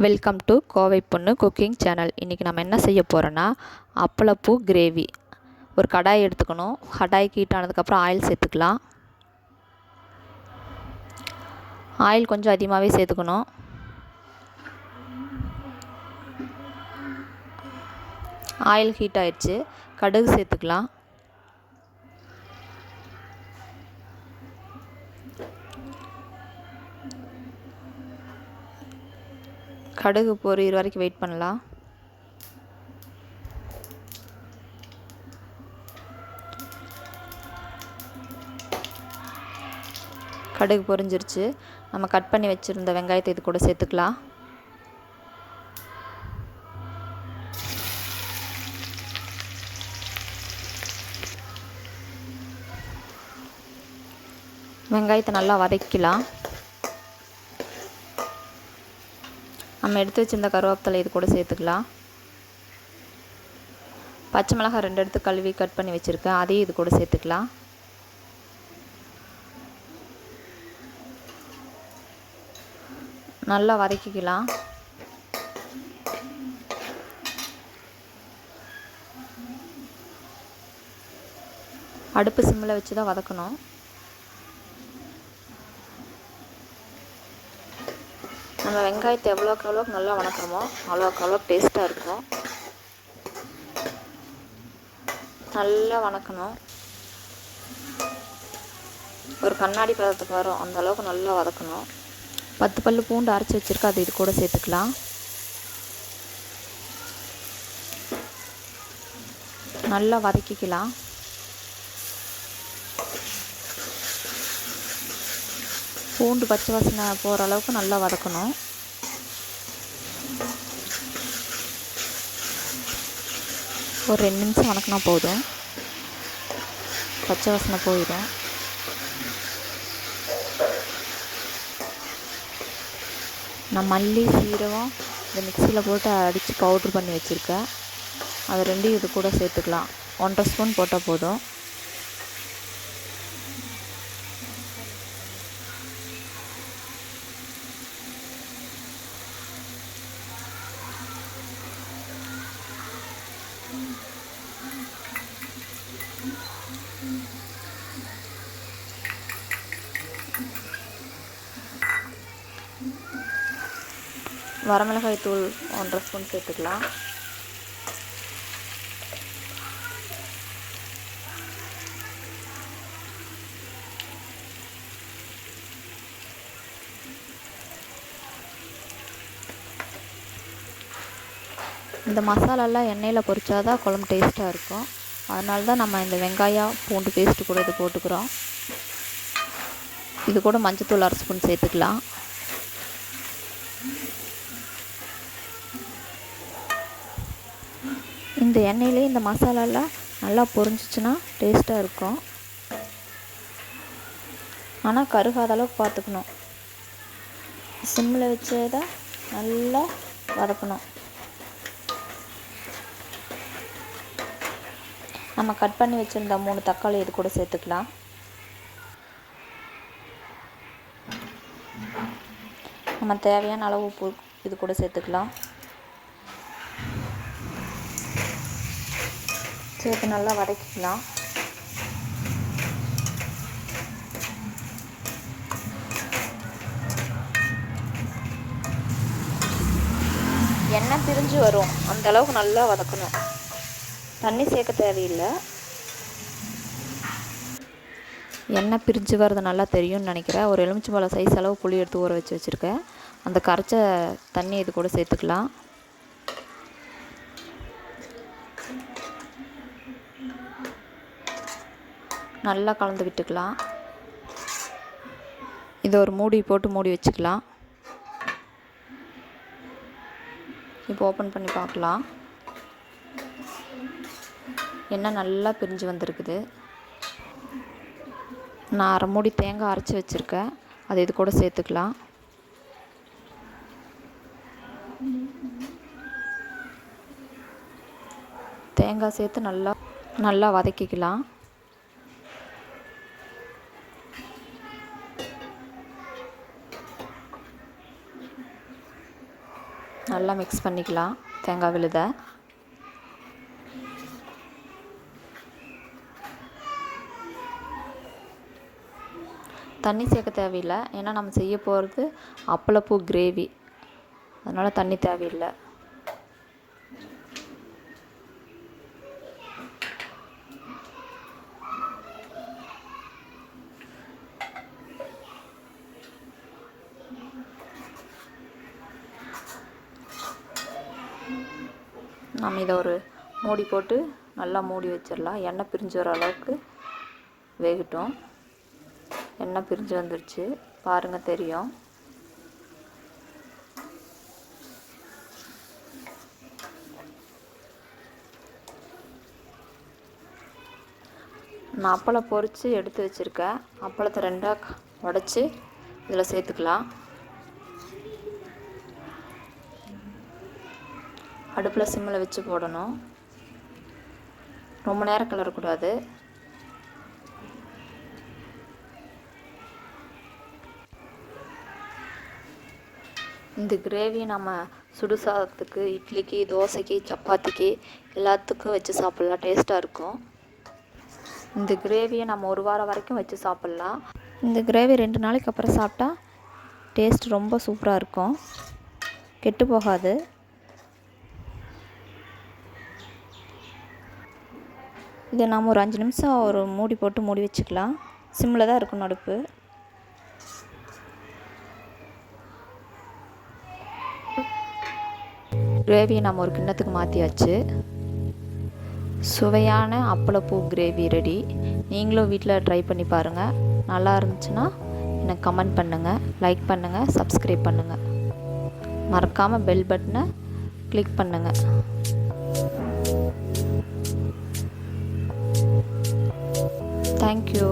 Welcome to Kovai பொண்ணு cooking channel. இன்றைக்கி நம்ம என்ன செய்ய போகிறோன்னா அப்பளப்பூ கிரேவி. ஒரு கடாய் எடுத்துக்கணும். கடாய்க்கு ஹீட் ஆனதுக்கப்புறம் ஆயில் சேர்த்துக்கலாம். ஆயில் கொஞ்சம் அதிகமாகவே சேர்த்துக்கணும். ஆயில் ஹீட் ஆயிடுச்சு. கடுகு சேர்த்துக்கலாம். கடுகு பொரியிற வரைக்கும் வெயிட் பண்ணலாம். கடுகு பொரிஞ்சிருச்சு. நம்ம கட் பண்ணி வச்சுருந்த வெங்காயத்தை இது கூட சேர்த்துக்கலாம். வெங்காயத்தை நல்லா வதக்கலாம். நம்ம எடுத்து வச்சுருந்த கருவேப்பிலை இது கூட சேர்த்துக்கலாம். பச்சை மிளகாய் 2 எடுத்து கழுவி கட் பண்ணி வச்சுருக்கேன், அதையும் இது கூட சேர்த்துக்கலாம். நல்லா வதக்கிக்கலாம். அடுப்பு சிம்மில் வச்சு தான் வதக்கணும். நம்ம வெங்காயத்தை எவ்வளோக்கு நல்லா வதக்குறோமோ அவ்வளோக்கு டேஸ்ட்டாக இருக்கும். நல்லா வதக்கணும். ஒரு கண்ணாடி பதத்துக்கு வரும் அந்த அளவுக்கு நல்லா வதக்கணும். 10 பல்லு பூண்டு அரைச்சி வச்சுருக்கேன், அது இது கூட சேர்த்துக்கலாம். நல்லா வதக்கிக்கலாம். பூண்டு பச்சை வாசனை போகிற அளவுக்கு நல்லா வதக்கணும். ஒரு 2 நிமிஷம் வதக்கினா போதும், பச்சை வாசனை போயிடும். நான் மல்லி சீரகம் இந்த மிக்சியில் போட்டு அடித்து பவுட்ரு பண்ணி வச்சுருக்கேன், அது 2 இது கூட சேர்த்துக்கலாம். 1.5 ஸ்பூன் போட்டால் போதும். வரமிளகாய் தூள் 1.5 ஸ்பூன் சேர்த்துக்கலாம். இந்த மசாலாலாம் எண்ணெயில் பொரிச்சாதான் குழம்பு டேஸ்ட்டாக இருக்கும். அதனால தான் நம்ம இந்த வெங்காயம் பூண்டு பேஸ்ட்டு கூட இது போட்டுக்கிறோம். இது கூட மஞ்சத்தூள் 1/2 ஸ்பூன் சேர்த்துக்கலாம். இந்த எண்ணெயிலே இந்த மசாலாலாம் நல்லா பொரிஞ்சிச்சுன்னா டேஸ்ட்டாக இருக்கும். ஆனால் கருகாத அளவுக்கு பார்த்துக்கணும். சிம்மில் வச்சே தான் நல்லா வதக்கணும். நம்ம கட் பண்ணி வச்சுருந்த 3 தக்காளி இது கூட சேர்த்துக்கலாம். நம்ம தேவையான அளவு உப்பு இது கூட சேர்த்துக்கலாம். சேர்த்து நல்லா வதக்கிக்கலாம். எண்ணெய் பிரிஞ்சு வரும் அந்த அளவுக்கு நல்லா வதக்கணும். தண்ணி சேர்க்க தேவையில்லை. எண்ணெய் பிரிஞ்சு வர்றது நல்லா தெரியும்னு நினைக்கிறேன். ஒரு எலுமிச்சம்பழம் சைஸ் அளவு புளி எடுத்து ஊற வச்சு வச்சுருக்கேன், அந்த கரைச்ச தண்ணி இது கூட சேர்த்துக்கலாம். நல்லா கலந்து விட்டுக்கலாம். இதை ஒரு மூடி போட்டு மூடி வச்சுக்கலாம். இப்போ ஓப்பன் பண்ணி பார்க்கலாம். எண்ணெய் நல்லா பிரிஞ்சு வந்திருக்குது. நான் 1/2 மூடி தேங்காய் அரைச்சி வச்சுருக்கேன், அது இது கூட சேர்த்துக்கலாம். தேங்காய் சேர்த்து நல்லா வதக்கிக்கலாம். நல்லா மிக்ஸ் பண்ணிக்கலாம் தேங்காய் விழுதை. தண்ணி சேர்க்க தேவையில்லை, ஏன்னா நம்ம செய்ய போகிறது அப்பளப்பூ கிரேவி, அதனால் தண்ணி தேவையில்லை. நம்ம இதை ஒரு மூடி போட்டு நல்லா மூடி வச்சிடலாம். எண்ணெய் பிரிஞ்சு வர அளவுக்கு வேகட்டும். எண்ணெய் பிரிஞ்சு வந்துடுச்சு பாருங்கள், தெரியும். நான் அப்பளம் பொரித்து எடுத்து வச்சுருக்கேன். அப்பளத்தை ரெண்டாக உடச்சி இதில் சேர்த்துக்கலாம். அடுப்பில் சிம்மில் வச்சு போடணும். ரொம்ப நேரம் கிளறக்கூடாது. இந்த கிரேவி நம்ம சுடு சாதத்துக்கு, இட்லிக்கு, தோசைக்கு, சப்பாத்திக்கு எல்லாத்துக்கும் வச்சு சாப்பிட்லாம். டேஸ்ட்டாக இருக்கும். இந்த கிரேவியை நம்ம 1 வாரம் வரைக்கும் வச்சு சாப்பிட்லாம். இந்த கிரேவி 2 நாளைக்கு அப்புறம் சாப்பிட்டா டேஸ்ட் ரொம்ப சூப்பராக இருக்கும், கெட்டு போகாது. இதை நாம் ஒரு 5 நிமிஷம் ஒரு மூடி போட்டு மூடி வச்சுக்கலாம். சிம்மில் தான் இருக்கணும் அடுப்பு. கிரேவியை நம்ம ஒரு கிண்ணத்துக்கு மாற்றியாச்சு. சுவையான அப்பளப்பூ கிரேவி ரெடி. நீங்களும் வீட்டில் ட்ரை பண்ணி பாருங்கள். நல்லா இருந்துச்சுன்னா எனக்கு கமெண்ட் பண்ணுங்கள், லைக் பண்ணுங்கள், சப்ஸ்கிரைப் பண்ணுங்கள். மறக்காமல் பெல் பட்டனை கிளிக் பண்ணுங்கள். Thank you.